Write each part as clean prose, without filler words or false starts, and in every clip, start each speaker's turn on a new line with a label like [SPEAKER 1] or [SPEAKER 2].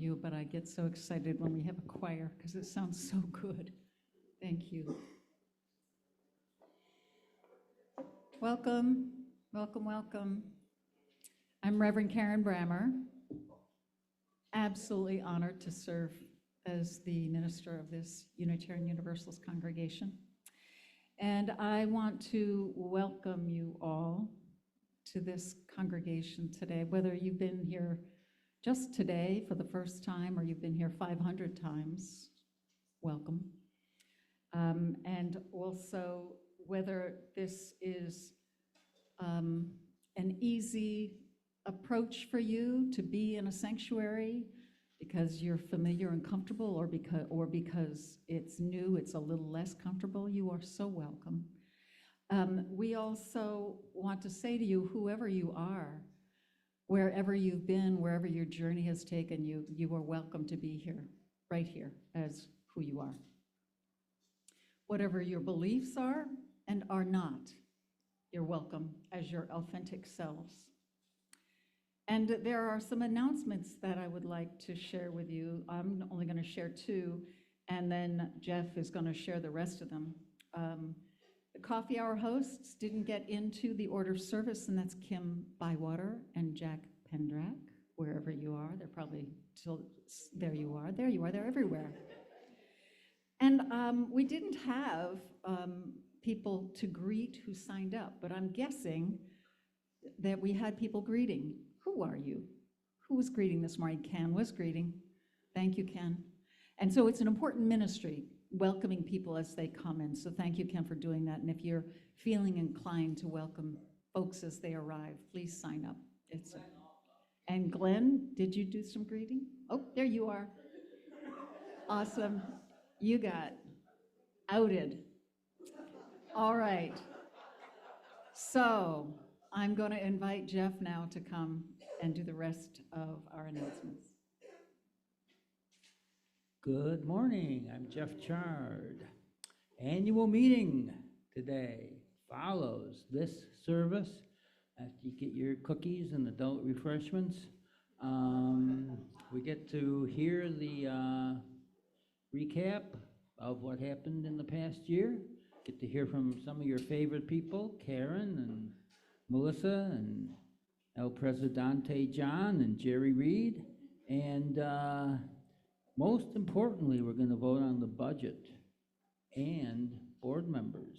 [SPEAKER 1] you, but I get so excited when we have a choir because it sounds so good. Thank you. Welcome, welcome, welcome. I'm Reverend Karen Brammer. Absolutely honored to serve as the minister of this Unitarian Universalist congregation. And I want to welcome you all to this congregation today, whether you've been here just today for the first time or you've been here 500 times, welcome. And also whether this is an easy approach for you to be in a sanctuary because you're familiar and comfortable, or because it's new, it's a little less comfortable, you are so welcome. We also want to say to you, whoever you are, wherever you've been, wherever your journey has taken you, you are welcome to be here, right here, as who you are. Whatever your beliefs are and are not, you're welcome as your authentic selves. And there are some announcements that I would like to share with you. I'm only going to share two, and then Jeff is going to share the rest of them. The coffee hour hosts didn't get into the order of service, and that's Kim Bywater and Jack Pendrak, wherever you are. They're probably still, there you are, they're everywhere. And we didn't have people to greet who signed up, but I'm guessing that we had people greeting. Who are you? Who was greeting this morning? Ken was greeting. Thank you, Ken. And so it's an important ministry, welcoming people as they come in. So thank you, Ken, for doing that. And if you're feeling inclined to welcome folks as they arrive, please sign up. And Glenn, did you do some greeting? Oh, there you are. Awesome. You got outed. All right. So I'm going to invite Jeff now to come and do the rest of our announcements.
[SPEAKER 2] Good morning, I'm Jeff Chard. Annual meeting today follows this service. After you get your cookies and adult refreshments, we get to hear the recap of what happened in the past year. Get to hear from some of your favorite people, Karen and Melissa and El Presidente John and Jerry Reed. And most importantly, we're going to vote on the budget and board members.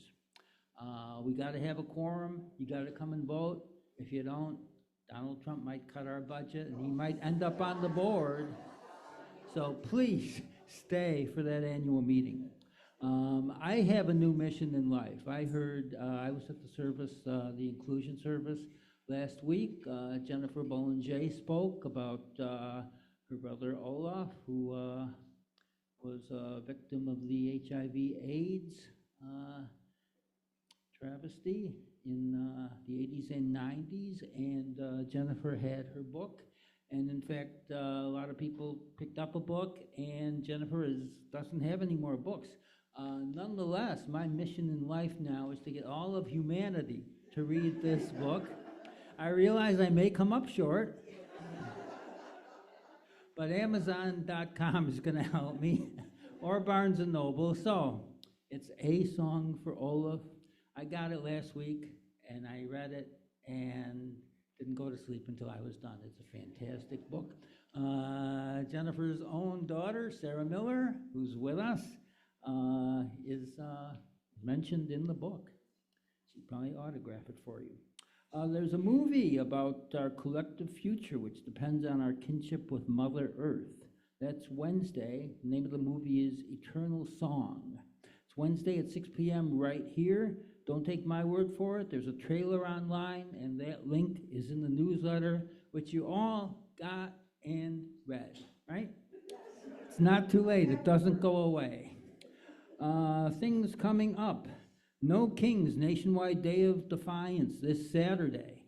[SPEAKER 2] We got to have a quorum. You got to come and vote. If you don't, Donald Trump might cut our budget and he might end up on the board. So please stay for that annual meeting. I have a new mission in life. I heard, I was at the service, the inclusion service last week. Jennifer Bollinger spoke about her brother Olaf, who was a victim of the HIV/AIDS travesty in the 80s and 90s, and Jennifer had her book. And in fact, a lot of people picked up a book, and Jennifer doesn't have any more books. Nonetheless, my mission in life now is to get all of humanity to read this book. I realize I may come up short, but Amazon.com is going to help me, or Barnes & Noble. So it's A Song for Olaf. I got it last week, and I read it, and didn't go to sleep until I was done. It's a fantastic book. Jennifer's own daughter, Sarah Miller, who's with us, is mentioned in the book. She'd probably autograph it for you. There's a movie about our collective future, which depends on our kinship with Mother Earth. That's Wednesday. The name of the movie is Eternal Song. It's Wednesday at 6 p.m. right here. Don't take my word for it. There's a trailer online, and that link is in the newsletter, which you all got and read, right? It's not too late. It doesn't go away. Things coming up. No Kings Nationwide Day of Defiance this Saturday.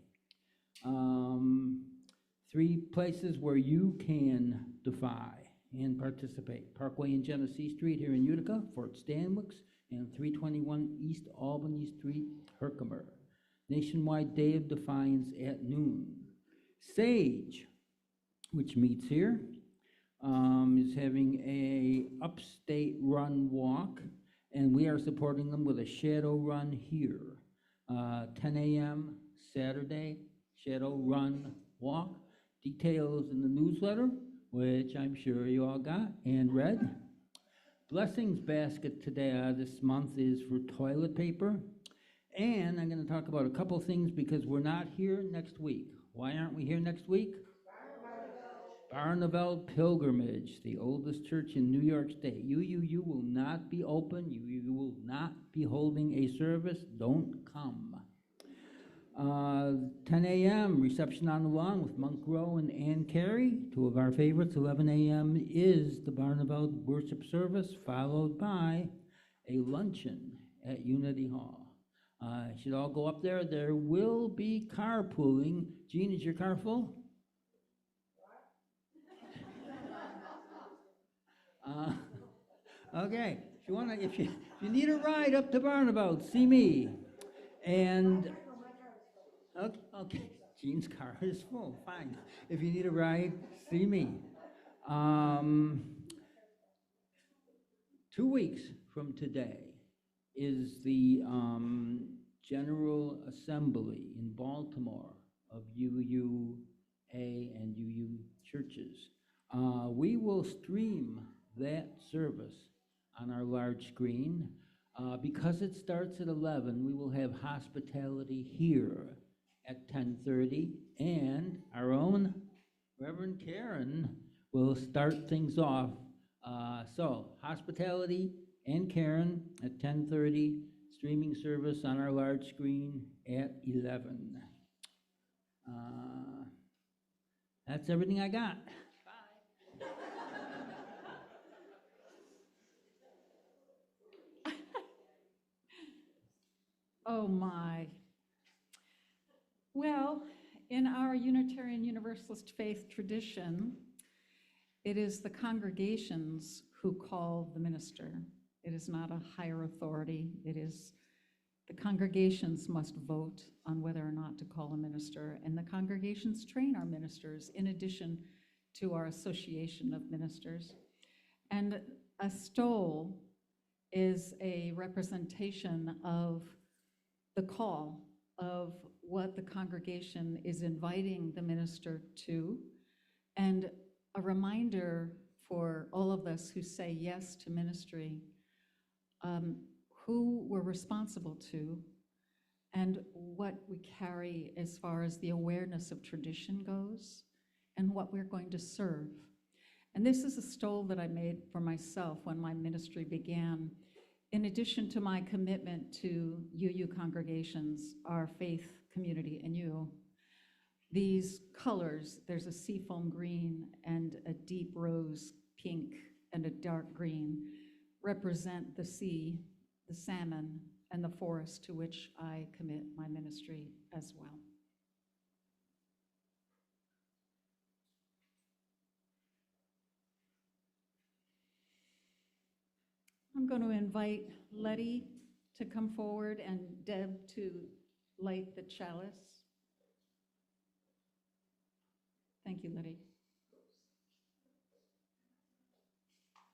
[SPEAKER 2] 3 places where you can defy and participate. Parkway and Genesee Street here in Utica, Fort Stanwix, and 321 East Albany Street, Herkimer. Nationwide Day of Defiance at noon. SAGE, which meets here, is having a upstate run walk, and we are supporting them with a shadow run here. 10 a.m. Saturday, shadow run walk. Details in the newsletter, which I'm sure you all got and read. Blessings basket today, this month is for toilet paper. And I'm going to talk about a couple things because we're not here next week. Why aren't we here next week? Barneveld Pilgrimage, the oldest church in New York State. You will not be open. You will not be holding a service. Don't come. 10 a.m., reception on the lawn with Monk Rowe and Ann Carey. Two of our favorites. 11 a.m. is the Barneveld worship service, followed by a luncheon at Unity Hall. You should all go up there. There will be carpooling. Jean, is your car full? Okay. If you need a ride up to Barneveld, see me. And okay, Jean's car is full. Fine. If you need a ride, see me. 2 weeks from today is the General Assembly in Baltimore of UUA and UU churches. We will stream that service on our large screen. Because it starts at 11, we will have hospitality here at 10:30, and our own Reverend Karen will start things off. So hospitality and Karen at 10:30, streaming service on our large screen at 11. That's everything I got. Bye.
[SPEAKER 1] Oh, my. Well, in our Unitarian Universalist faith tradition, it is the congregations who call the minister. It is not a higher authority. It is the congregations must vote on whether or not to call a minister, and the congregations train our ministers in addition to our association of ministers. And a stole is a representation of the call of what the congregation is inviting the minister to, and a reminder for all of us who say yes to ministry, who we're responsible to, and what we carry as far as the awareness of tradition goes, and what we're going to serve. And this is a stole that I made for myself when my ministry began. In addition to my commitment to UU congregations, our faith community, and you, these colors, there's a seafoam green and a deep rose pink and a dark green, represent the sea, the salmon, and the forest to which I commit my ministry as well. I'm going to invite Letty to come forward and Deb to light the chalice. Thank you, Letty.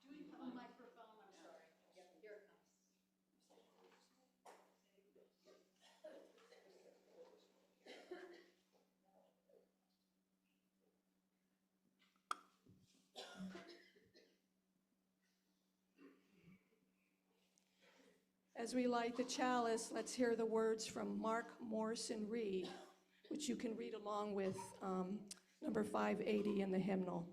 [SPEAKER 1] Do we have a microphone? I'm sorry. Yep, here it comes.
[SPEAKER 3] As we light the chalice, let's hear the words from Mark Morrison Reed, which you can read along with number 580 in the hymnal.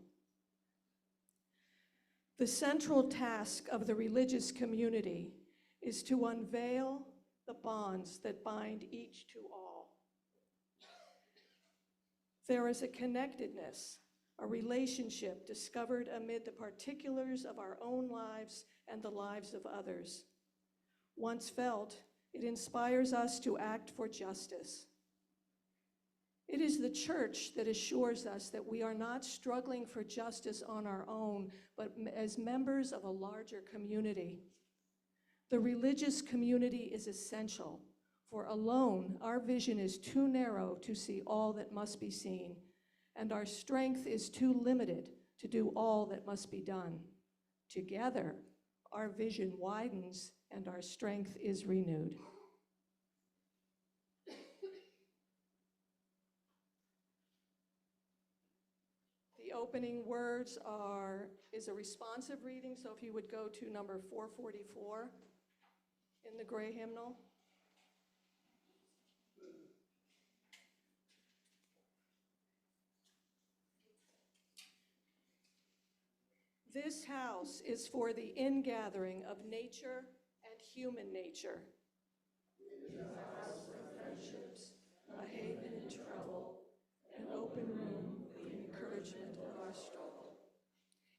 [SPEAKER 3] The central task of the religious community is to unveil the bonds that bind each to all. There is a connectedness, a relationship discovered amid the particulars of our own lives and the lives of others. Once felt, it inspires us to act for justice. It is the church that assures us that we are not struggling for justice on our own, but as members of a larger community. The religious community is essential, for alone our vision is too narrow to see all that must be seen, and our strength is too limited to do all that must be done. Together, our vision widens and our strength is renewed. The opening words is a responsive reading, so if you would go to number 444 in the gray hymnal. This house is for the ingathering of nature and human nature. It is a house of friendships, a haven in trouble, an open room for the encouragement of our struggle.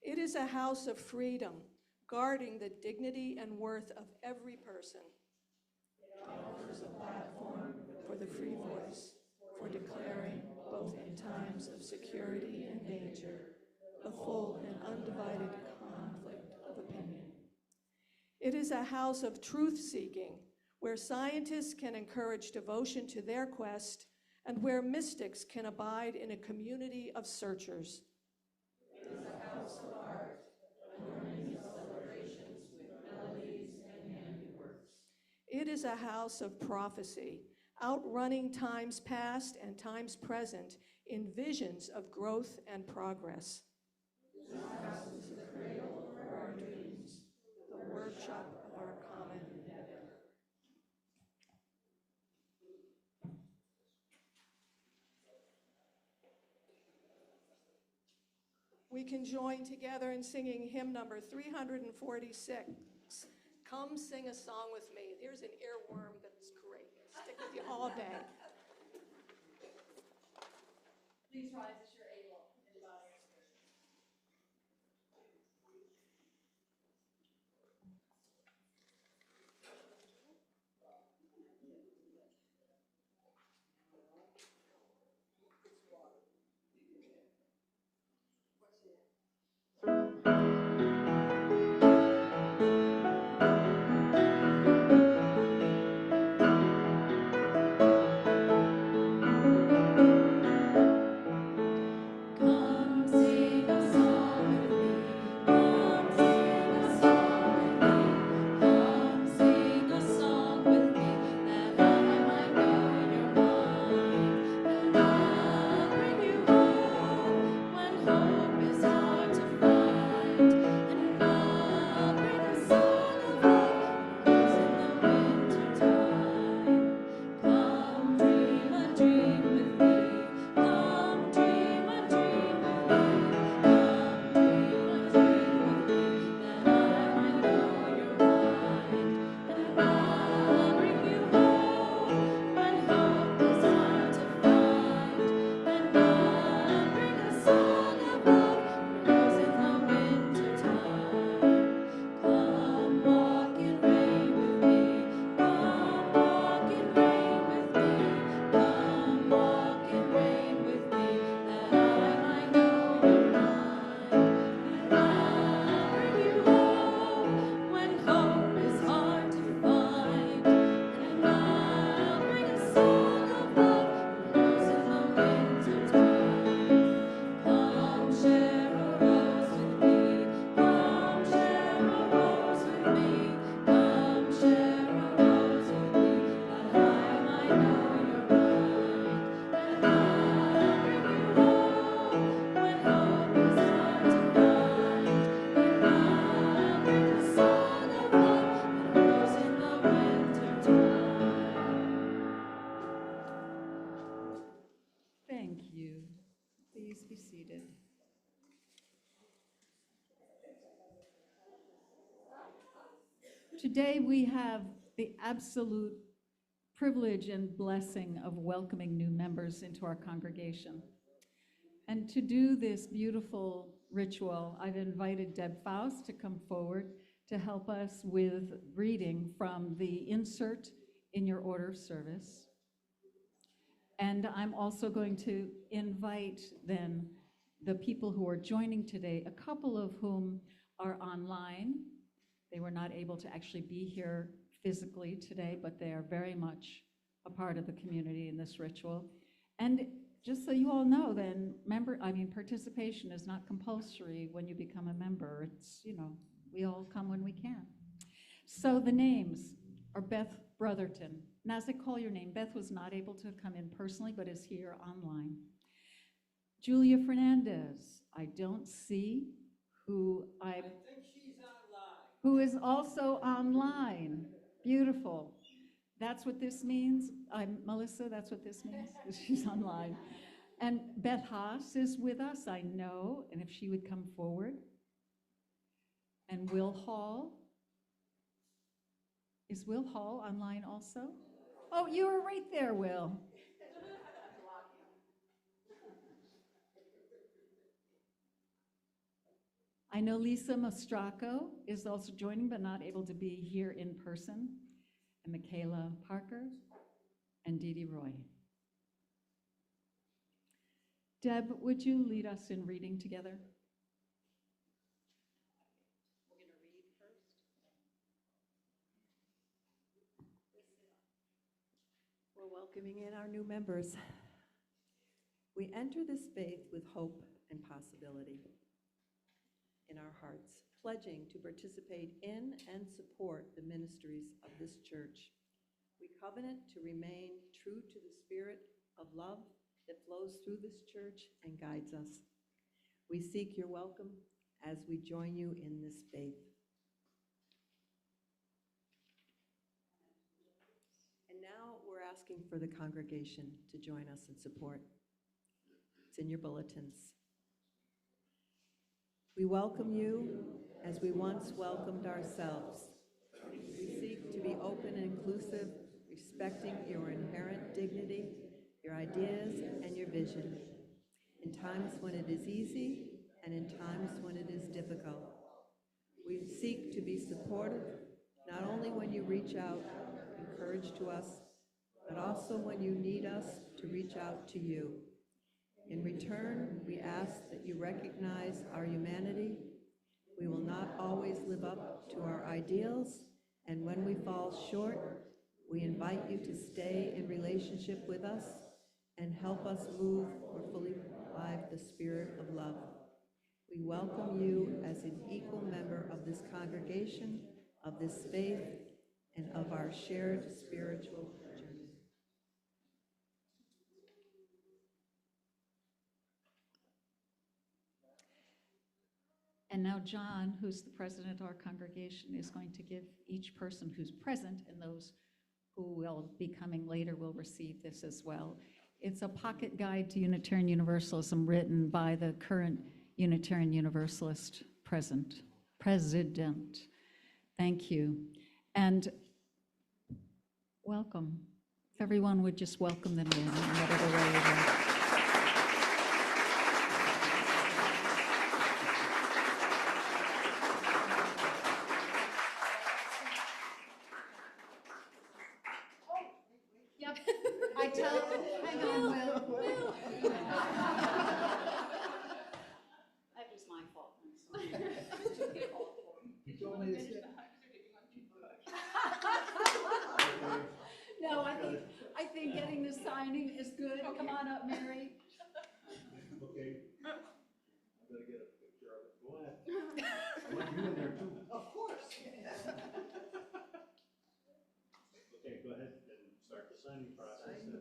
[SPEAKER 3] It is a house of freedom, guarding the dignity and worth of every person. It offers a platform for the free voice, for declaring, both in times of security and danger, the full and undivided conflict of opinion. It is a house of truth-seeking, where scientists can encourage devotion to their quest and where mystics can abide in a community of searchers. It is a house of art, adorning its celebrations with melodies and handiworks. It is a house of prophecy, outrunning times past and times present in visions of growth and progress. This house is the cradle of our dreams, the workshop of our common endeavor. We can join together in singing hymn number 346. Come sing a song with me. There's an earworm that's great. Stick with you all day. Please rise as you're able and bow your spirit. Come sing a song with me. Come sing a song with me. Come sing a song with me, that I might know your mind. And I'll bring you home when hope is hard to find. And I'll bring a song of love when rose in the winter time. Come dream a dream with me. Come dream a dream with me. Come dream a dream with me, that I might know your mind. And I'll bring you home when hope is hard to find. And I'll bring a song of love when rose in the winter time. Come walk in rain with me. Come walk in rain with me. Come walk in rain with me, that I might know your mind. And I'll bring you home when hope is hard to find. And I'll bring a song of love when rose in the winter time. Come share a rose with me. Come share a rose with me. Come share a rose with me, that I might know your mind. And I'll bring you home when hope is hard to find. And I'll bring a song of love that rose in the winter time.
[SPEAKER 1] Thank you. Please be seated. Today we have the absolute privilege and blessing of welcoming new members into our congregation. And to do this beautiful ritual, I've invited Deb Faust to come forward to help us with reading from the insert in your order of service. And I'm also going to invite then the people who are joining today, a couple of whom are online. They were not able to actually be here physically today, but they are very much a part of the community in this ritual. And just so you all know, then, participation is not compulsory when you become a member. It's, we all come when we can. So the names are Beth Brotherton. Now, as I call your name, Beth was not able to come in personally, but is here online. Julia Fernandez, I don't see,
[SPEAKER 2] I think she's online.
[SPEAKER 1] who is also online. Beautiful. That's what this means. Melissa, that's what this means. She's online. And Beth Haas is with us, I know, and if she would come forward. And Will Hall. Is Will Hall online also? Oh, you were right there, Will. I know Lisa Mostraco is also joining, but not able to be here in person. And Michaela Parker and Dee Dee Roy. Deb, would you lead us in reading together? We're going to read first.
[SPEAKER 4] We're welcoming in our new members. We enter this faith with hope and possibility in our hearts, pledging to participate in and support the ministries of this church. We covenant to remain true to the spirit of love that flows through this church and guides us. We seek your welcome as we join you in this faith. And now we're asking for the congregation to join us in support. It's in your bulletins. We welcome you as we once welcomed ourselves. We seek to be open and inclusive, respecting your inherent dignity, your ideas, and your vision, in times when it is easy and in times when it is difficult. We seek to be supportive, not only when you reach out, encourage to us, but also when you need us to reach out to you. In return, we ask that you recognize our humanity. We will not always live up to our ideals, and when we fall short, we invite you to stay in relationship with us and help us move more fully alive the spirit of love. We welcome you as an equal member of this congregation, of this faith, and of our shared spiritual journey.
[SPEAKER 1] And now John, who's the president of our congregation, is going to give each person who's present, and those who will be coming later will receive this as well. It's a pocket guide to Unitarian Universalism written by the current Unitarian Universalist president. Thank you. And welcome. If everyone would just welcome them in whatever way you like. Yep, hang on, Will. That was my fault, I'm sorry.
[SPEAKER 5] You told me to sit.
[SPEAKER 1] No, I think getting the signing is good. Come on up, Mary.
[SPEAKER 5] Okay. I better get a picture of it. Go ahead. I want you in there too. Of course. Okay, go ahead and start the signing process. Okay,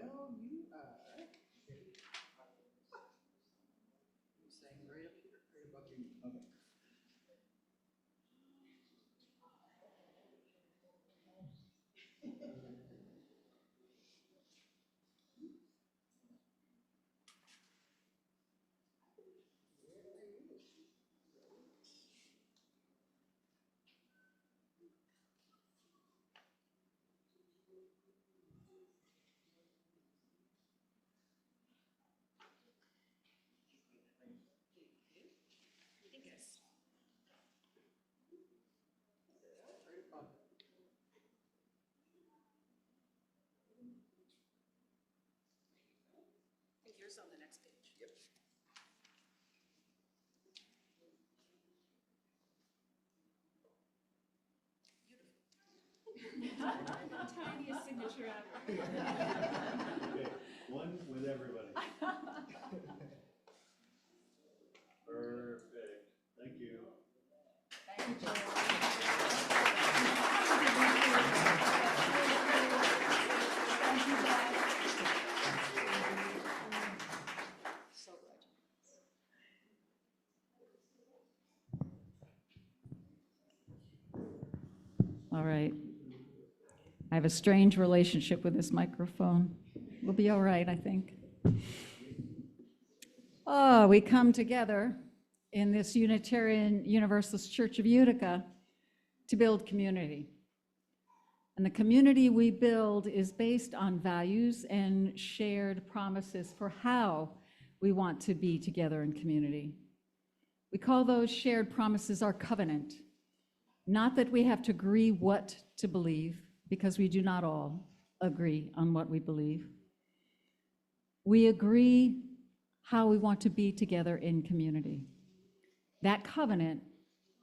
[SPEAKER 5] well, you are. You saying right up here, right above your knee. Okay.
[SPEAKER 1] Yours on the next page. Yep. Beautiful. Tiniest signature ever.
[SPEAKER 5] Okay. One with everybody. Perfect. Thank you.
[SPEAKER 1] All right. I have a strange relationship with this microphone. We'll be all right, I think. Oh, we come together in this Unitarian Universalist Church of Utica to build community. And the community we build is based on values and shared promises for how we want to be together in community. We call those shared promises our covenant. Not that we have to agree what to believe, because we do not all agree on what we believe. We agree how we want to be together in community. That covenant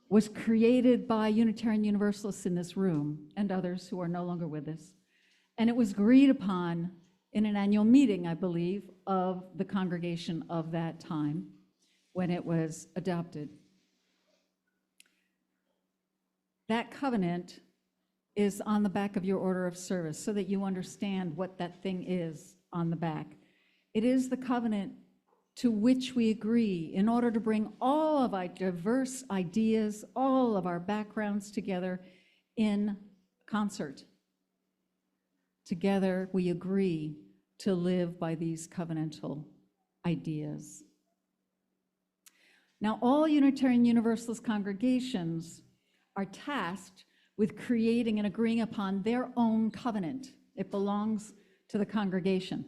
[SPEAKER 1] was created by Unitarian Universalists in this room and others who are no longer with us. And it was agreed upon in an annual meeting, I believe, of the congregation of that time when it was adopted. That covenant is on the back of your order of service so that you understand what that thing is on the back. It is the covenant to which we agree in order to bring all of our diverse ideas, all of our backgrounds together in concert. Together we agree to live by these covenantal ideas. Now, all Unitarian Universalist congregations are tasked with creating and agreeing upon their own covenant. It belongs to the congregation.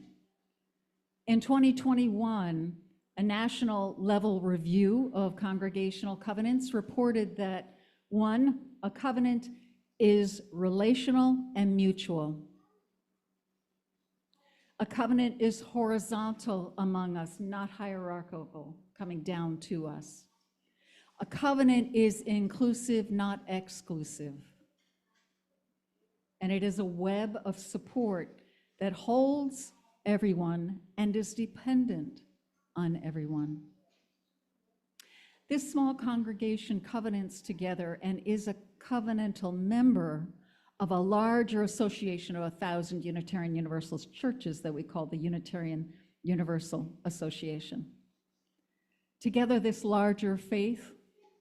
[SPEAKER 1] In 2021, a national level review of congregational covenants reported that 1, a covenant is relational and mutual. A covenant is horizontal among us, not hierarchical, coming down to us. A covenant is inclusive, not exclusive. And it is a web of support that holds everyone and is dependent on everyone. This small congregation covenants together and is a covenantal member of a larger association of 1,000 Unitarian Universalist churches that we call the Unitarian Universal Association. Together, this larger faith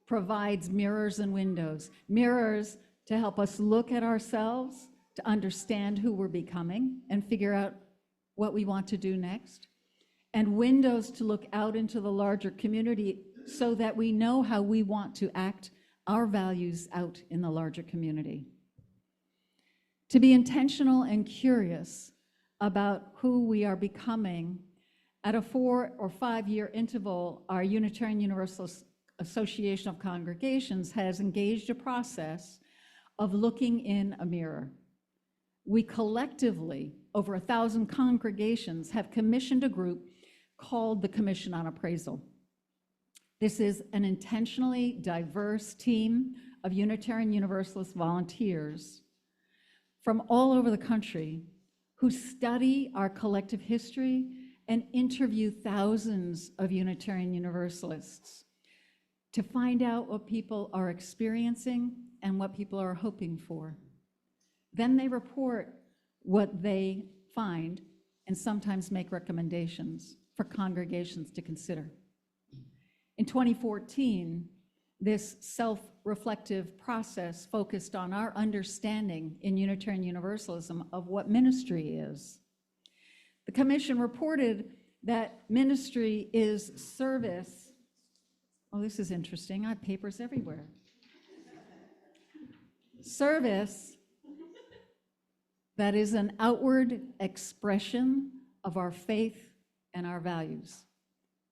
[SPEAKER 1] provides mirrors and windows. Mirrors to help us look at ourselves, to understand who we're becoming and figure out what we want to do next. And windows to look out into the larger community so that we know how we want to act our values out in the larger community. To be intentional and curious about who we are becoming, at a 4 or 5 year interval, our Unitarian Universalist Association of Congregations has engaged a process of looking in a mirror. We collectively, over 1,000 congregations, have commissioned a group called the Commission on Appraisal. This is an intentionally diverse team of Unitarian Universalist volunteers from all over the country who study our collective history and interview thousands of Unitarian Universalists to find out what people are experiencing and what people are hoping for. Then they report what they find and sometimes make recommendations for congregations to consider. In 2014, this self-reflective process focused on our understanding in Unitarian Universalism of what ministry is. The commission reported that ministry is service. Oh, this is interesting. I have papers everywhere. Service that is an outward expression of our faith and our values.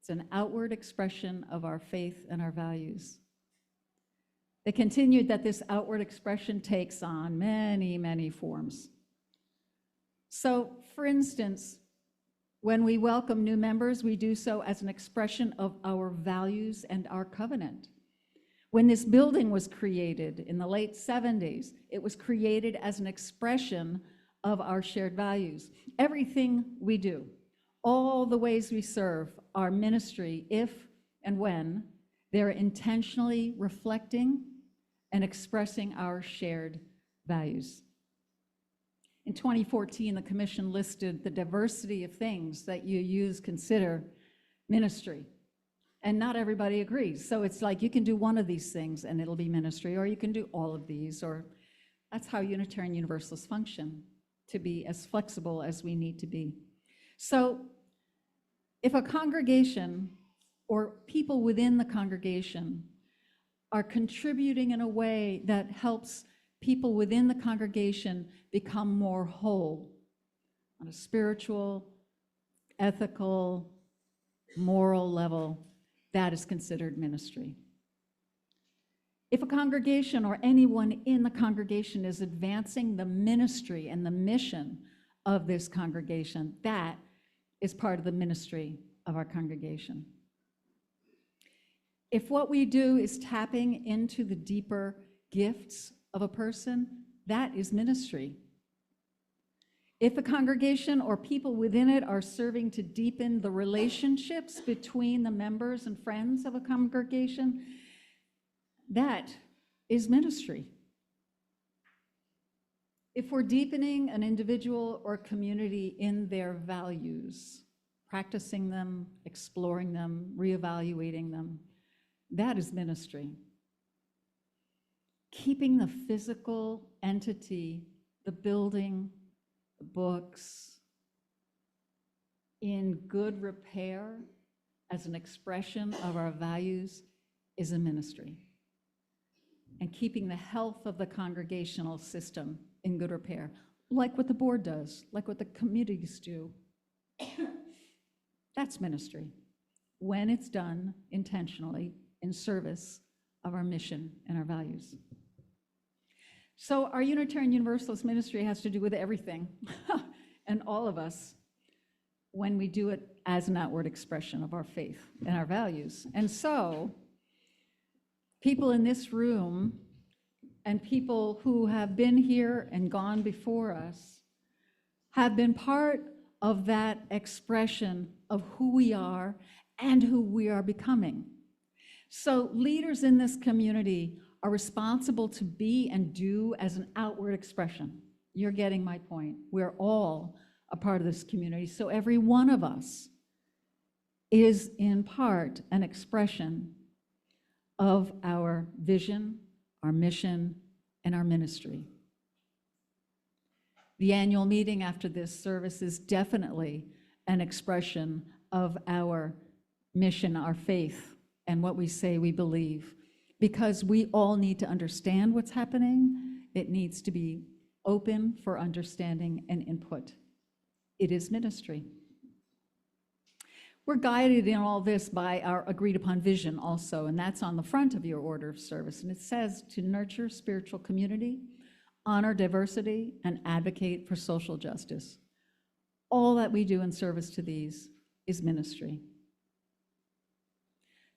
[SPEAKER 1] It's an outward expression of our faith and our values. They continued that this outward expression takes on many, many forms. So, for instance, when we welcome new members, we do so as an expression of our values and our covenant. When this building was created in the late 70s, it was created as an expression of our shared values. Everything we do, All the ways we serve are ministry if and when they're intentionally reflecting and expressing our shared values. In 2014, the Commission listed the diversity of things that you consider ministry. And not everybody agrees. So it's like you can do one of these things and it'll be ministry, or you can do all of these, or that's how Unitarian Universalists function, to be as flexible as we need to be. So if a congregation or people within the congregation are contributing in a way that helps people within the congregation become more whole on a spiritual, ethical, moral level, that is considered ministry. If a congregation or anyone in the congregation is advancing the ministry and the mission of this congregation, that is part of the ministry of our congregation. If what we do is tapping into the deeper gifts of a person, that is ministry. If the congregation or people within it are serving to deepen the relationships between the members and friends of a congregation, that is ministry. If we're deepening an individual or community in their values, practicing them, exploring them, reevaluating them, that is ministry. Keeping the physical entity, the building, the books, in good repair as an expression of our values is a ministry. And keeping the health of the congregational system in good repair, like what the board does, like what the committees do, that's ministry, when it's done intentionally in service of our mission and our values. So our Unitarian Universalist ministry has to do with everything and all of us when we do it as an outward expression of our faith and our values. And so people in this room and people who have been here and gone before us have been part of that expression of who we are and who we are becoming. So leaders in this community are responsible to be and do as an outward expression. You're getting my point. We're all a part of this community. So every one of us is in part an expression of our vision, our mission, and our ministry. The annual meeting after this service is definitely an expression of our mission, our faith, and what we say we believe, because we all need to understand what's happening. It needs to be open for understanding and input. It is ministry. We're guided in all this by our agreed upon vision also, and that's on the front of your order of service. And it says to nurture spiritual community, honor diversity, and advocate for social justice. All that we do in service to these is ministry.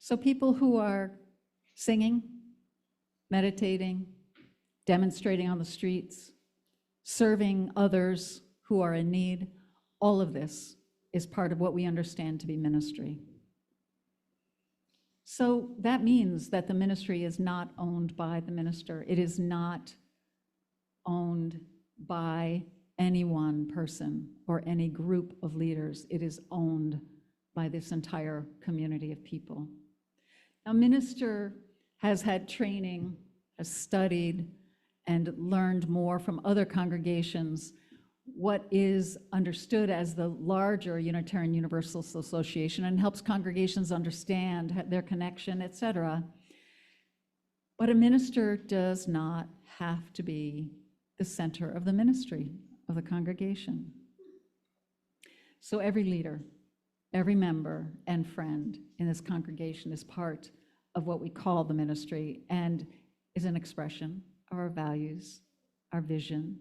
[SPEAKER 1] So people who are singing, meditating, demonstrating on the streets, serving others who are in need, all of this is part of what we understand to be ministry. So that means that the ministry is not owned by the minister. It is not owned by any one person or any group of leaders. It is owned by this entire community of people. Now, minister has had training, has studied, and learned more from other congregations what is understood as the larger Unitarian Universalist Association, and helps congregations understand their connection, etc. But a minister does not have to be the center of the ministry of the congregation. So every leader, every member and friend in this congregation is part of what we call the ministry and is an expression of our values, our vision,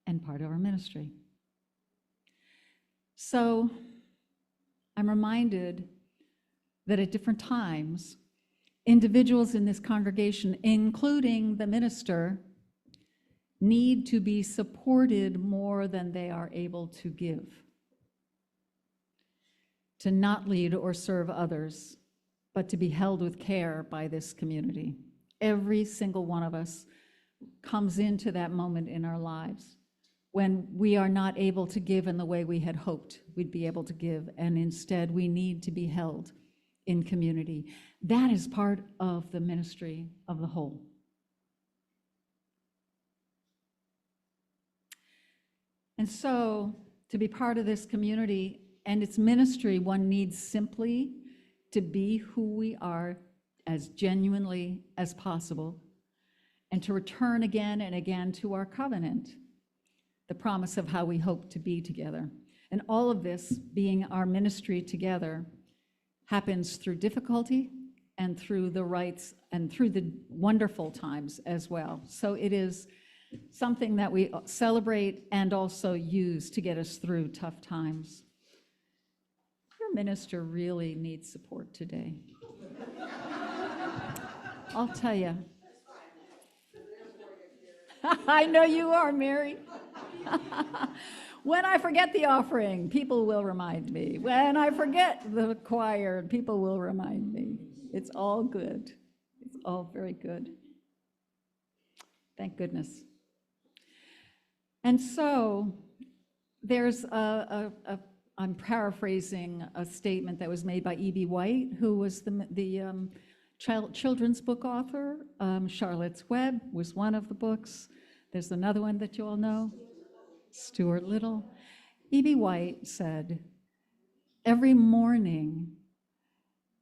[SPEAKER 1] and part of our ministry. So I'm reminded that at different times, individuals in this congregation, including the minister, need to be supported more than they are able to give. to not lead or serve others, but to be held with care by this community. Every single one of us comes into that moment in our lives when we are not able to give in the way we had hoped we'd be able to give, and instead we need to be held in community. That is part of the ministry of the whole. And so, to be part of this community and its ministry, one needs simply to be who we are as genuinely as possible, and to return again and again to our covenant, the promise of how we hope to be together. And all of this, being our ministry together, happens through difficulty and through the rights and through the wonderful times as well. So it is something that we celebrate and also use to get us through tough times. Your minister really needs support today. I'll tell you. I know you are, Mary. When I forget the offering, people will remind me. When I forget the choir, people will remind me. It's all good. It's all very good. Thank goodness. And so there's I'm paraphrasing a statement that was made by E.B. White, who was the children's book author. Charlotte's Web was one of the books. There's another one that you all know, Stuart Little. E.B. White said, every morning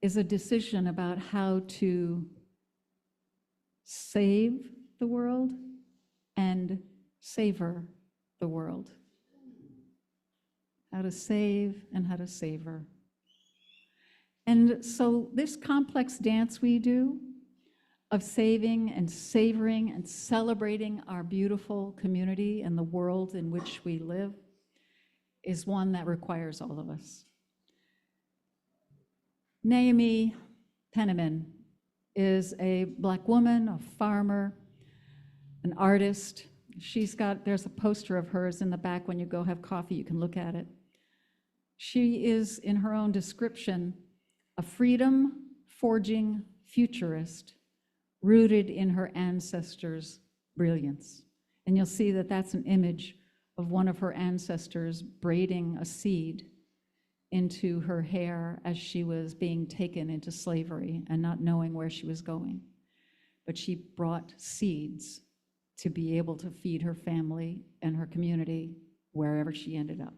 [SPEAKER 1] is a decision about how to save the world and savor the world. How to save and how to savor. And so this complex dance we do of saving and savoring and celebrating our beautiful community and the world in which we live is one that requires all of us. Naomi Penniman is a Black woman, a farmer, an artist. There's a poster of hers in the back. When you go have coffee, you can look at it. She is, in her own description, a freedom-forging futurist rooted in her ancestors' brilliance. And you'll see that that's an image of one of her ancestors braiding a seed into her hair as she was being taken into slavery and not knowing where she was going. But she brought seeds to be able to feed her family and her community wherever she ended up.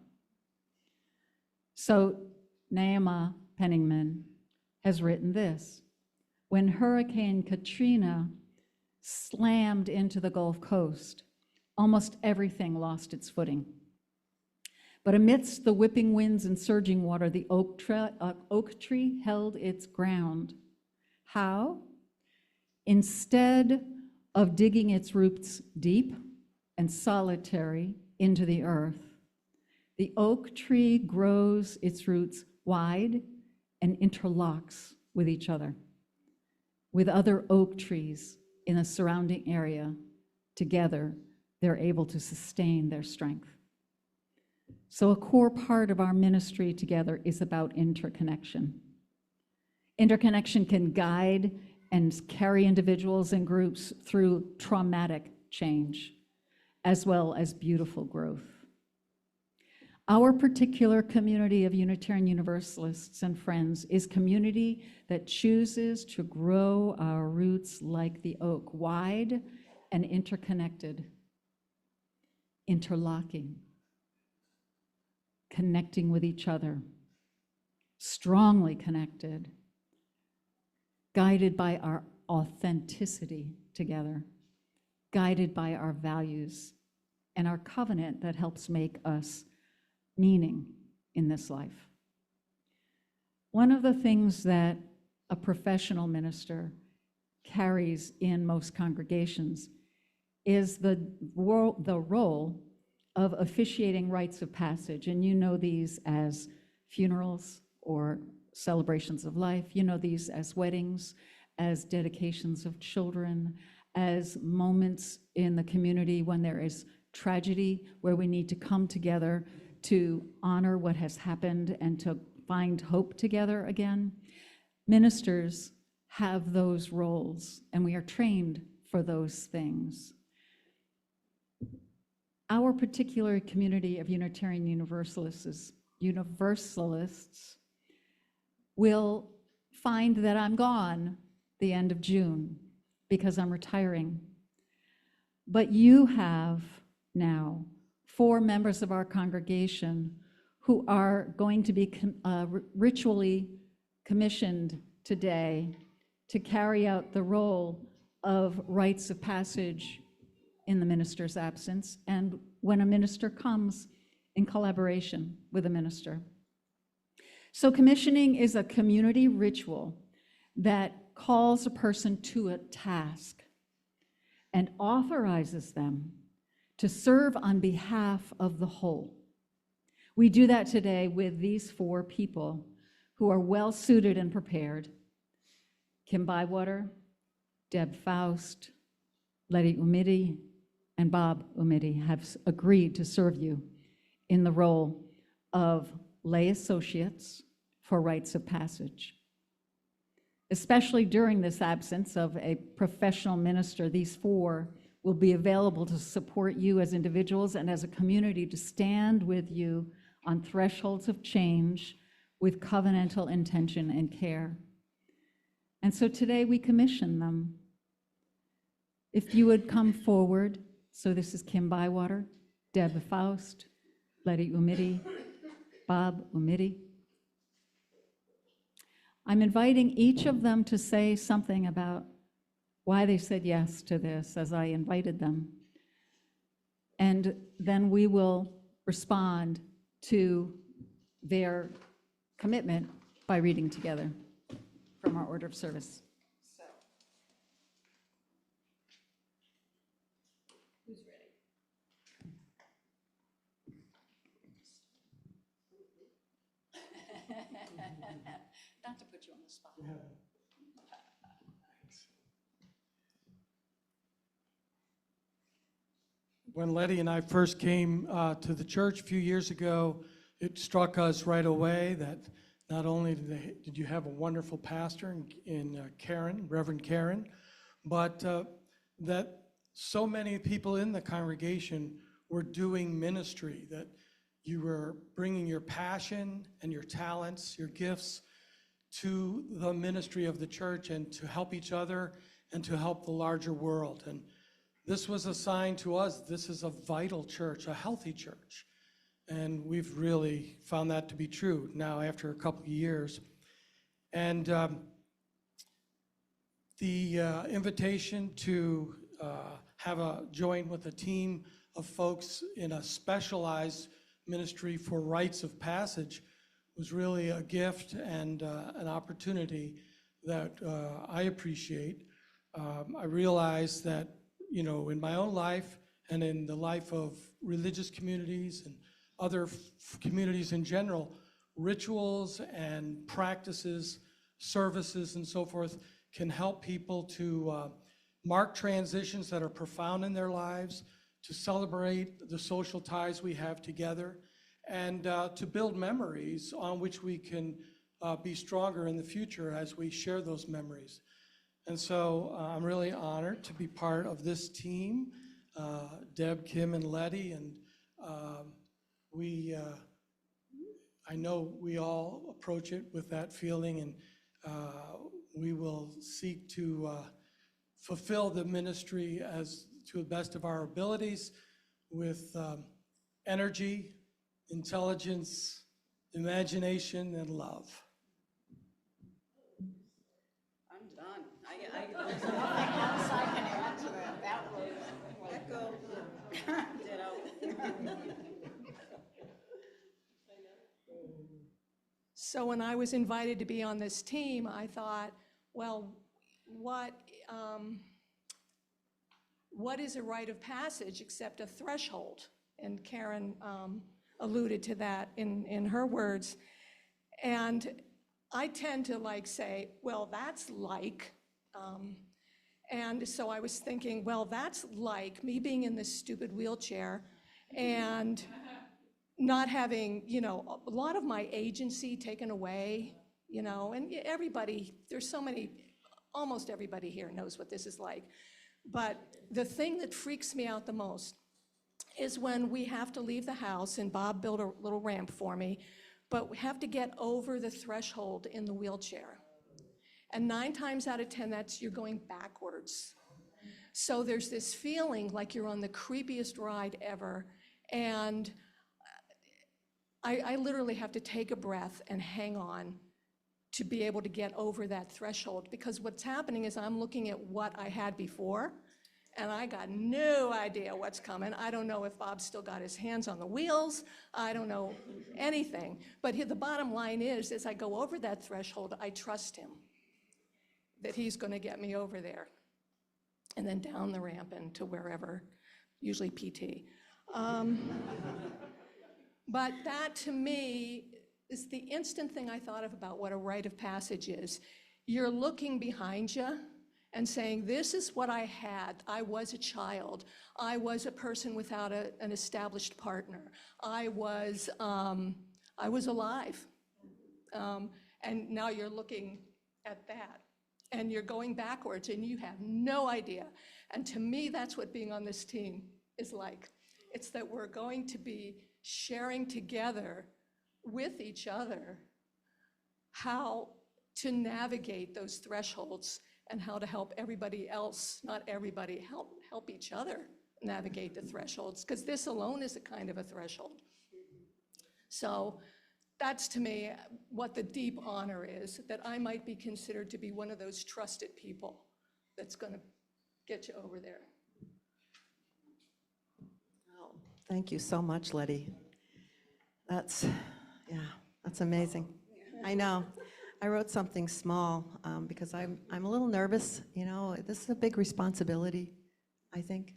[SPEAKER 1] So Naomi Penniman has written this. When Hurricane Katrina slammed into the Gulf Coast, almost everything lost its footing. But amidst the whipping winds and surging water, the oak tree held its ground. How? Instead of digging its roots deep and solitary into the earth, the oak tree grows its roots wide and interlocks with each other, with other oak trees in the surrounding area. Together, they're able to sustain their strength. So a core part of our ministry together is about interconnection. Interconnection can guide and carry individuals and groups through traumatic change, as well as beautiful growth. Our particular community of Unitarian Universalists and friends is community that chooses to grow our roots like the oak, wide and interconnected, interlocking, connecting with each other, strongly connected, guided by our authenticity together, guided by our values and our covenant that helps make us meaning in this life. One of the things that a professional minister carries in most congregations is the role of officiating rites of passage. And you know these as funerals or celebrations of life. You know these as weddings, as dedications of children, as moments in the community when there is tragedy, where we need to come together to honor what has happened and to find hope together again. Ministers have those roles, and we are trained for those things. Our particular community of Unitarian Universalists will find that I'm gone the end of June because I'm retiring. But you have now 4 members of our congregation who are going to be ritually commissioned today to carry out the role of rites of passage in the minister's absence, and when a minister comes, in collaboration with a minister. So commissioning is a community ritual that calls a person to a task and authorizes them to serve on behalf of the whole. We do that today with these 4 people who are well suited and prepared. Kim Bywater, Deb Faust, Letty Umidi, and Bob Umidi have agreed to serve you in the role of lay associates for rites of passage. Especially during this absence of a professional minister, these 4 will be available to support you as individuals and as a community to stand with you on thresholds of change with covenantal intention and care. And so today we commission them. If you would come forward, so this is Kim Bywater, Deb Faust, Letty Umidi, Bob Umidi. I'm inviting each of them to say something about why they said yes to this as I invited them. And then we will respond to their commitment by reading together from our order of service. Who's ready? Not to put you on the spot.
[SPEAKER 6] When Letty and I first came to the church a few years ago, it struck us right away that not only did you have a wonderful pastor in Karen, Reverend Karen, but that so many people in the congregation were doing ministry, that you were bringing your passion and your talents, your gifts to the ministry of the church and to help each other and to help the larger world. And this was a sign to us, this is a vital church, a healthy church. And we've really found that to be true now after a couple of years. And the invitation to join with a team of folks in a specialized ministry for rites of passage was really a gift and an opportunity that I appreciate. I realize that, you know, in my own life and in the life of religious communities and other communities in general, rituals and practices, services and so forth can help people to mark transitions that are profound in their lives, to celebrate the social ties we have together, and to build memories on which we can be stronger in the future as we share those memories. And so I'm really honored to be part of this team, Deb, Kim, and Letty, and I know we all approach it with that feeling, and we will seek to fulfill the ministry as to the best of our abilities with energy, intelligence, imagination, and love.
[SPEAKER 1] I'm done. There's nothing else I can add to that. That was echo. Ditto.
[SPEAKER 3] So when I was invited to be on this team, I thought, well, what is a rite of passage except a threshold? And Karen alluded to that in her words. And I tend to say, well, that's like, and so I was thinking, well, that's like me being in this stupid wheelchair and not having, a lot of my agency taken away, and everybody, there's so many, almost everybody here knows what this is like. But the thing that freaks me out the most is when we have to leave the house, and Bob built a little ramp for me, but we have to get over the threshold in the wheelchair. And 9 times out of 10, you're going backwards. So there's this feeling like you're on the creepiest ride ever, and I literally have to take a breath and hang on to be able to get over that threshold, because what's happening is I'm looking at what I had before, and I got no idea what's coming. I don't know if Bob's still got his hands on the wheels. I don't know anything. But the bottom line is, as I go over that threshold, I trust him that he's going to get me over there and then down the ramp and to wherever, usually PT. But that, to me, is the instant thing I thought of about what a rite of passage is. You're looking behind you and saying, this is what I had. I was a child. I was a person without an established partner. I was alive. And now you're looking at that. And you're going backwards, and you have no idea. And to me, that's what being on this team is like. It's that we're going to be sharing together with each other how to navigate those thresholds and how to help everybody else, not everybody, help each other navigate the thresholds, because this alone is a kind of a threshold. So that's, to me, what the deep honor is, that I might be considered to be one of those trusted people that's going to get you over there.
[SPEAKER 4] Oh, thank you so much, Letty. That's amazing. I know. I wrote something small because I'm a little nervous. This is a big responsibility, I think.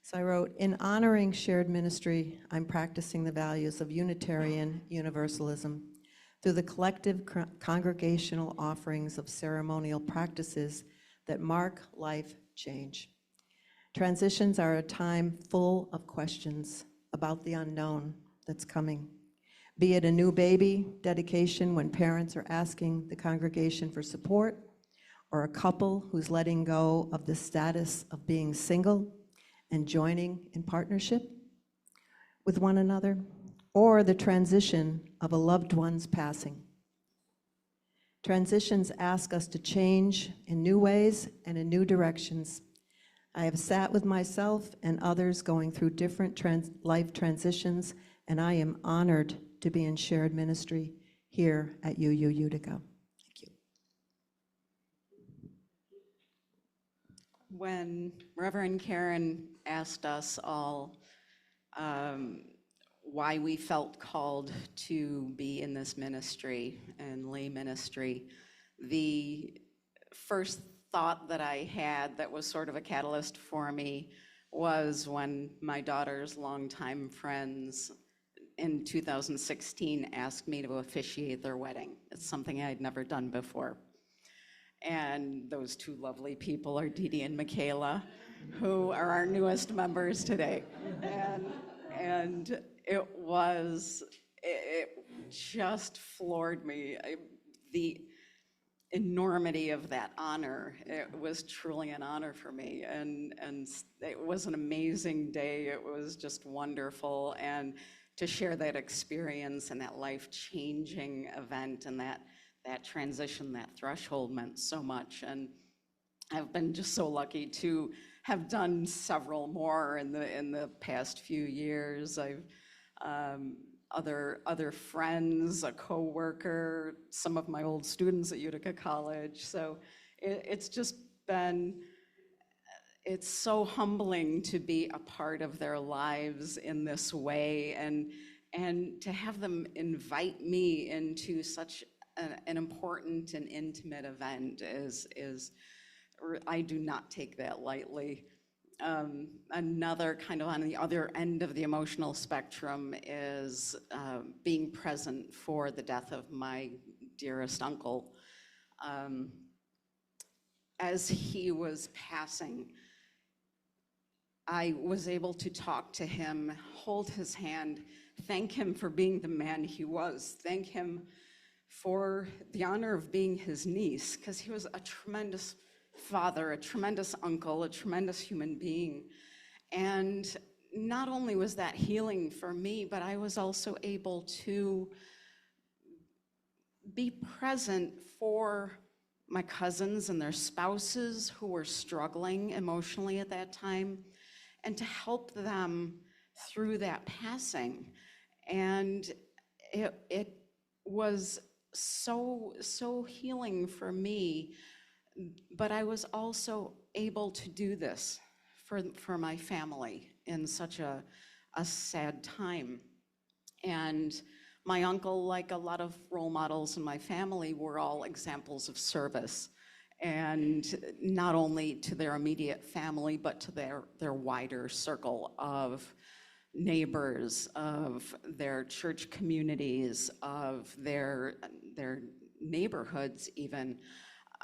[SPEAKER 4] So I wrote, in honoring shared ministry, I'm practicing the values of Unitarian Universalism through the collective congregational offerings of ceremonial practices that mark life change. Transitions are a time full of questions about the unknown that's coming. Be it a new baby dedication when parents are asking the congregation for support, or a couple who's letting go of the status of being single and joining in partnership with one another, or the transition of a loved one's passing. Transitions ask us to change in new ways and in new directions. I have sat with myself and others going through different life transitions, and I am honored to be in shared ministry here at UU Utica. Thank you.
[SPEAKER 7] When Reverend Karen asked us all why we felt called to be in this ministry and lay ministry, the first thought that I had that was sort of a catalyst for me was when my daughter's longtime friends in 2016 asked me to officiate their wedding. It's something I'd never done before. And those two lovely people are Dee Dee and Michaela, who are our newest members today. And it just floored me. The enormity of that honor. It was truly an honor for me. And it was an amazing day. It was just wonderful. And to share that experience and that life-changing event and that transition, that threshold meant so much. And I've been just so lucky to have done several more in the past few years. I've other friends, a coworker, some of my old students at Utica College. So it's just been, it's so humbling to be a part of their lives in this way, and to have them invite me into such an important and intimate event is I do not take that lightly. Another kind of on the other end of the emotional spectrum is being present for the death of my dearest uncle. As he was passing, I was able to talk to him, hold his hand, thank him for being the man he was, thank him for the honor of being his niece, because he was a tremendous father, a tremendous uncle, a tremendous human being. And not only was that healing for me, but I was also able to be present for my cousins and their spouses who were struggling emotionally at that time, and to help them through that passing. And it was so healing for me, but I was also able to do this for my family in such a sad time. And my uncle, like a lot of role models in my family, were all examples of service, and not only to their immediate family, but to their wider circle of neighbors, of their church communities, of their neighborhoods even.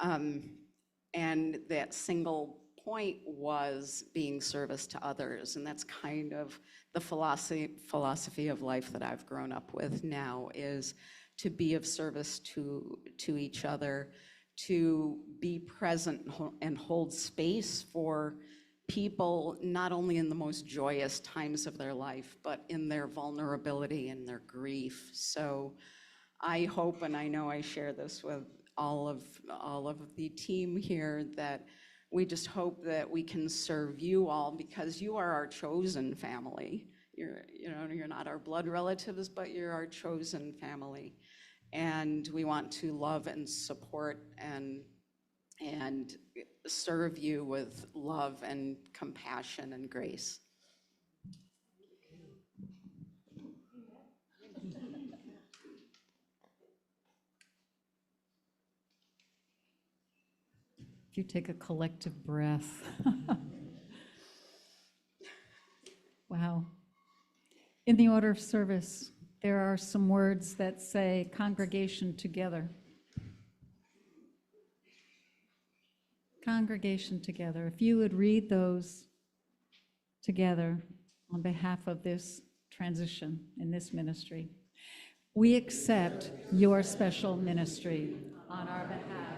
[SPEAKER 7] And that single point was being service to others. And that's kind of the philosophy of life that I've grown up with now, is to be of service to each other, to be present and hold space for people, not only in the most joyous times of their life, but in their vulnerability and their grief. So I hope, and I know I share this with all of the team here, that we just hope that we can serve you all, because you are our chosen family. You're not our blood relatives, but you're our chosen family. And we want to love and support and serve you with love and compassion and grace.
[SPEAKER 1] If you take a collective breath. Wow. In the order of service, there are some words that say congregation together. Congregation together. If you would read those together on behalf of this transition in this ministry. We accept your special ministry on our behalf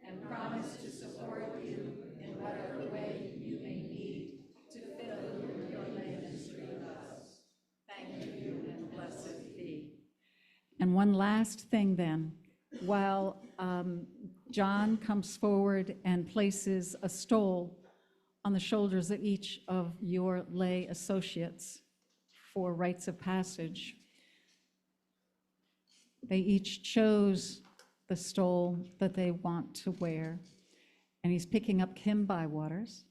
[SPEAKER 1] and promise to support you in whatever way you may need to fill your lay ministry with us. Thank you and blessed be. And one last thing then, while John comes forward and places a stole on the shoulders of each of your lay associates for rites of passage, they each chose the stole that they want to wear. And he's picking up Kim Bywaters.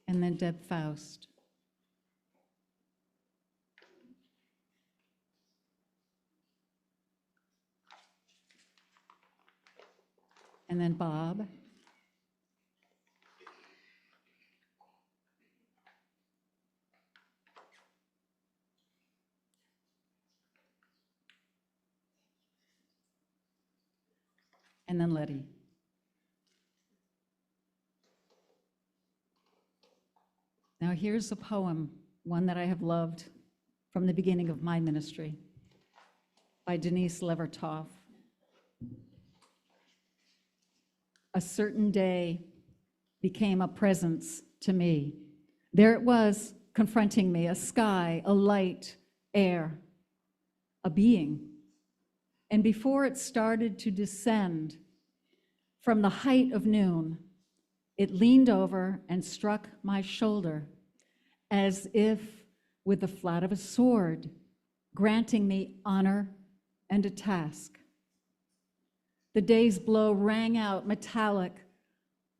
[SPEAKER 1] And then Deb Faust. And then Bob. And then Letty. Now here's a poem, one that I have loved from the beginning of my ministry, by Denise Levertov. A certain day became a presence to me. There it was, confronting me, a sky, a light, air, a being. And before it started to descend from the height of noon, it leaned over and struck my shoulder as if with the flat of a sword, granting me honor and a task. The day's blow rang out metallic,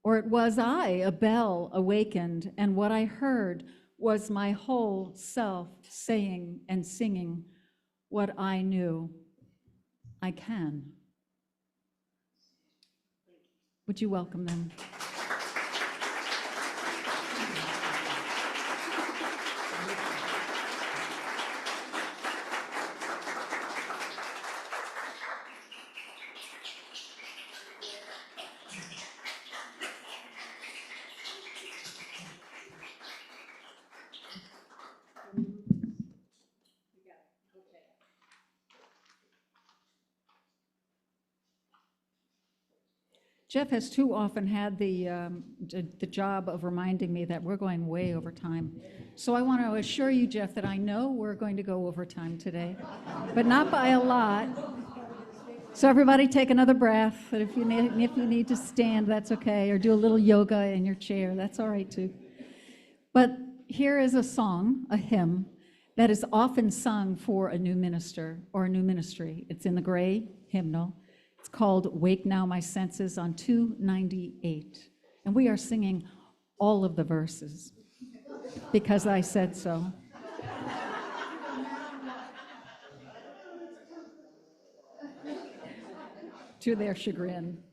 [SPEAKER 1] or it was I, a bell awakened, and what I heard was my whole self saying and singing what I knew I can. Would you welcome them? Jeff has too often had the job of reminding me that we're going way over time. So I want to assure you, Jeff, that I know we're going to go over time today, but not by a lot. So everybody take another breath, and if you need to stand, that's okay, or do a little yoga in your chair, that's all right too. But here is a song, a hymn, that is often sung for a new minister or a new ministry. It's in the gray hymnal. It's called Wake Now My Senses on 298. And we are singing all of the verses because I said so. To their chagrin.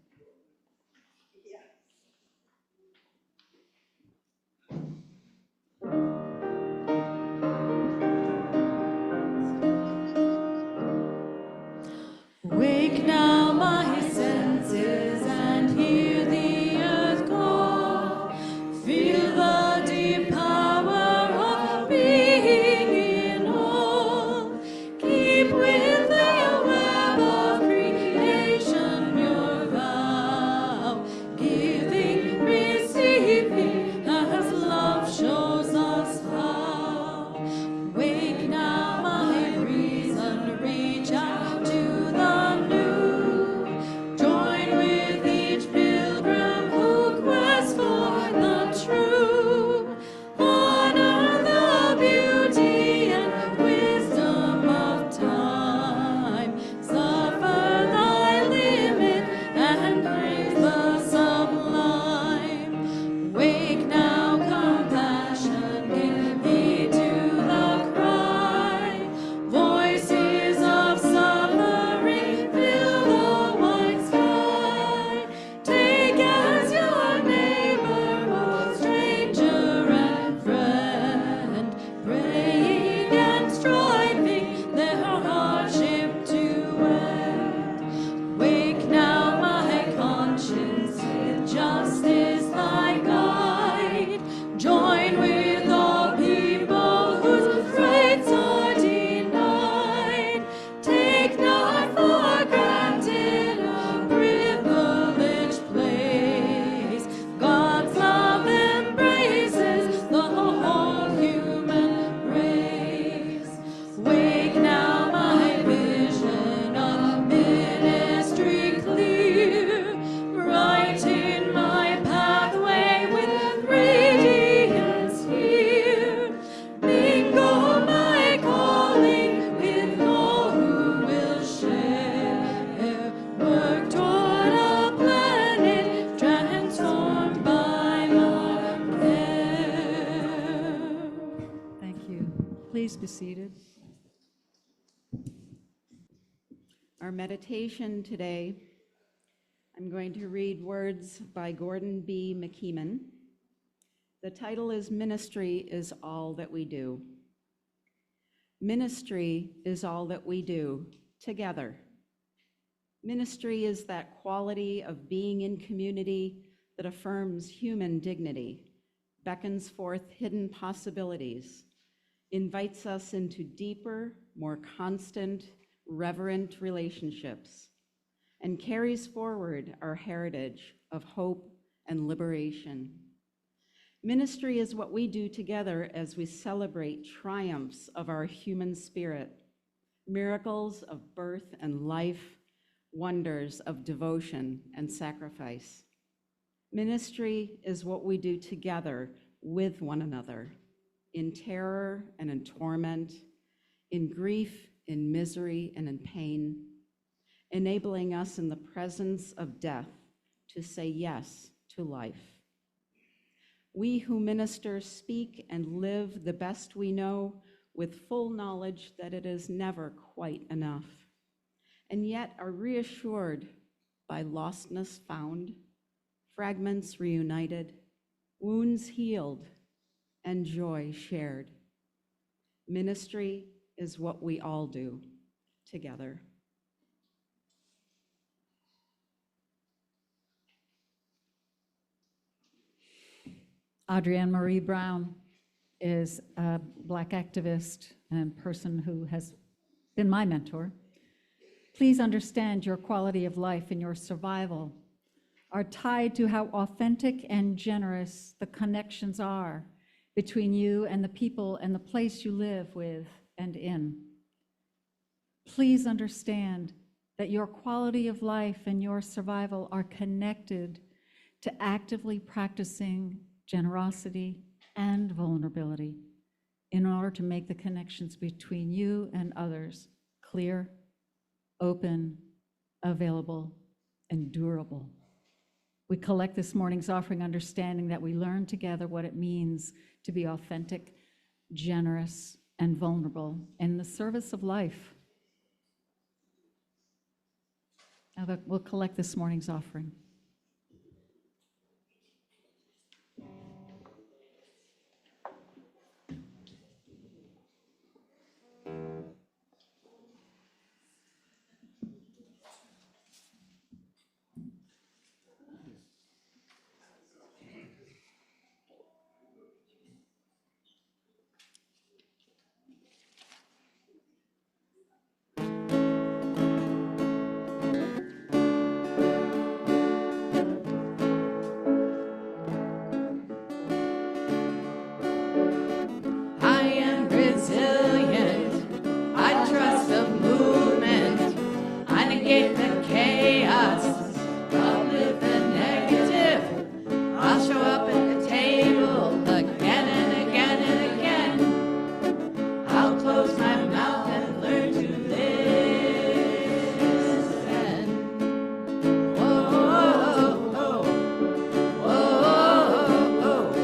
[SPEAKER 8] Wake now my senses and hear the earth call. Feel the deep power of being in all. Keep with the web of creation your vow. Giving, receiving, as love shows us how. Wake now my reason, reach out to the new. Join with each pilgrim who quests for the true. Honor the beauty and wisdom of time. Suffer thy limit and praise the sublime. Wake now, compassion, give heed to the cry. Voices of suffering fill the wide sky. Take as your neighbor, both stranger and friend, praying and striving their hardship to end. Wake now, my conscience, with justice thy guide. Join with all people whose rights are denied. Take not for granted a privileged place. God's love embraces the whole human race. Wake now, my vision of ministry clear. Brighten my pathway with radiance here. Mingle my calling with all who will share. Work toward a planet transformed by my care.
[SPEAKER 1] Thank you. Please be seated.
[SPEAKER 4] Our meditation today, I'm going to read words by Gordon B. McKeeman. The title is Ministry is All That We Do. Ministry is all that we do together. Ministry is that quality of being in community that affirms human dignity, beckons forth hidden possibilities, invites us into deeper, more constant, reverent relationships, and carries forward our heritage of hope and liberation. Ministry is what we do together as we celebrate triumphs of our human spirit, miracles of birth and life, wonders of devotion and sacrifice. Ministry is what we do together with one another, in terror and in torment, in grief, in misery, and in pain, enabling us in the presence of death to say yes to life. We who minister speak and live the best we know with full knowledge that it is never quite enough, and yet are reassured by lostness found, fragments reunited, wounds healed, and joy shared. Ministry is what we all do together.
[SPEAKER 1] Adrienne Marie Brown is a Black activist and person who has been my mentor. Please understand your quality of life and your survival are tied to how authentic and generous the connections are between you and the people and the place you live with and in. Please understand that your quality of life and your survival are connected to actively practicing generosity and vulnerability in order to make the connections between you and others clear, open, available, and durable. We collect this morning's offering understanding that we learn together what it means to be authentic, generous, and vulnerable in the service of life. Now we'll collect this morning's offering.
[SPEAKER 8] I am resilient. I trust the movement. I negate the chaos. Uplift the negative. I'll show up at the table again and again and again. I'll close my mouth and learn to listen. Whoa, whoa, whoa, whoa, whoa, whoa.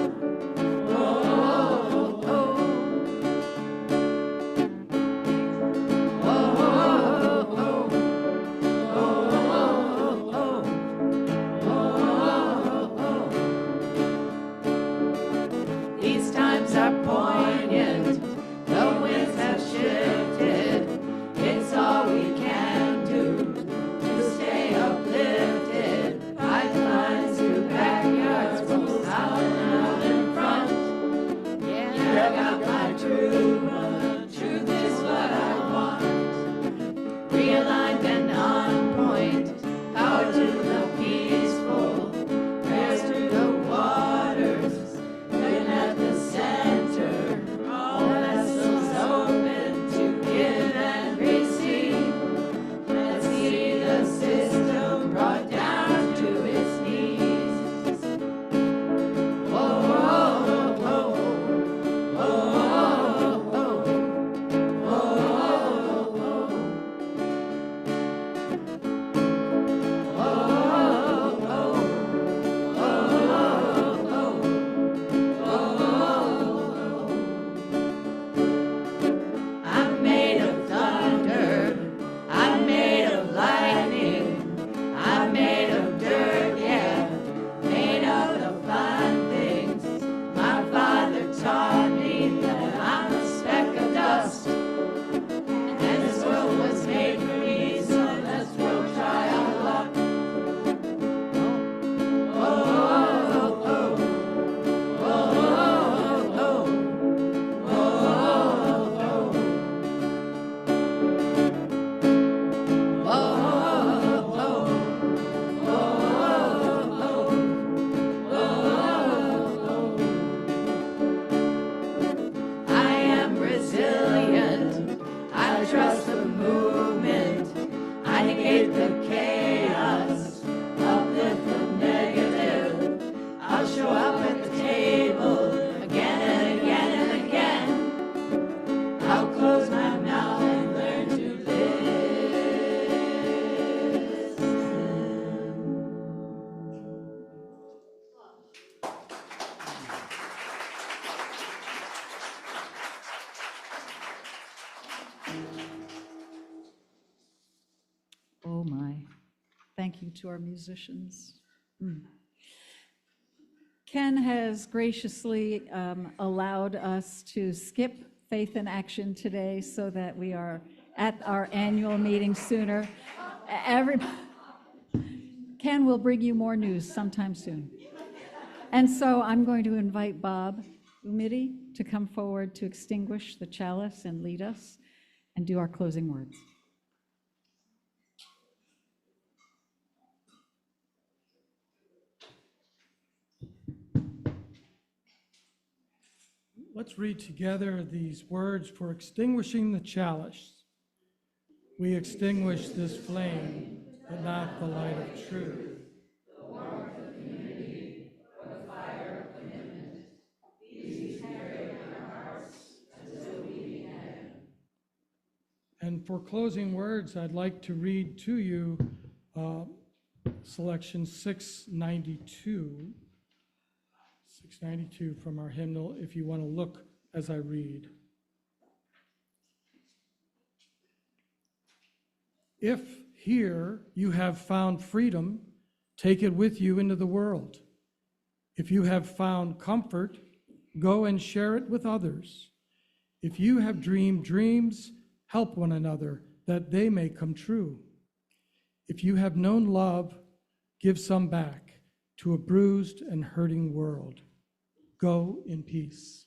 [SPEAKER 8] These times are poignant, the winds have shifted. It's all we can do to stay uplifted. Pipelines to backyards, both out and out in front. Yeah, I got my truth, truth is what I want. Realigned and on point, power to the peaceful, prayers to the waters, looking at the center, all vessels open to give and receive. Let's see the system brought down to its knees. Whoa, whoa, whoa, whoa, whoa, whoa, whoa. I'm made of thunder, I'm made of lightning, I'm made of dirt, yeah, made of the fun things. My father taught me that I'm a speck of dust, and this world was made for me, so let's go try our luck. I am resilient. I trust the movement. I negate the chaos. Uplift the negative. I'll show up at the table again and again and again. I'll close my mouth and learn to listen.
[SPEAKER 1] Oh my. Thank you to our musicians. Ken has graciously allowed us to skip Faith in Action today so that we are at our annual meeting sooner. Ken will bring you more news sometime soon. And so I'm going to invite Bob Umidi to come forward to extinguish the chalice and lead us and do our closing words.
[SPEAKER 6] let's read together these words for extinguishing the chalice. We extinguish this flame, but not the light of truth. And for closing words, I'd like to read to you selection 692. 692 from our hymnal, if you want to look as I read. If here you have found freedom, take it with you into the world. If you have found comfort, go and share it with others. If you have dreamed dreams, help one another that they may come true. If you have known love, give some back to a bruised and hurting world. Go in peace.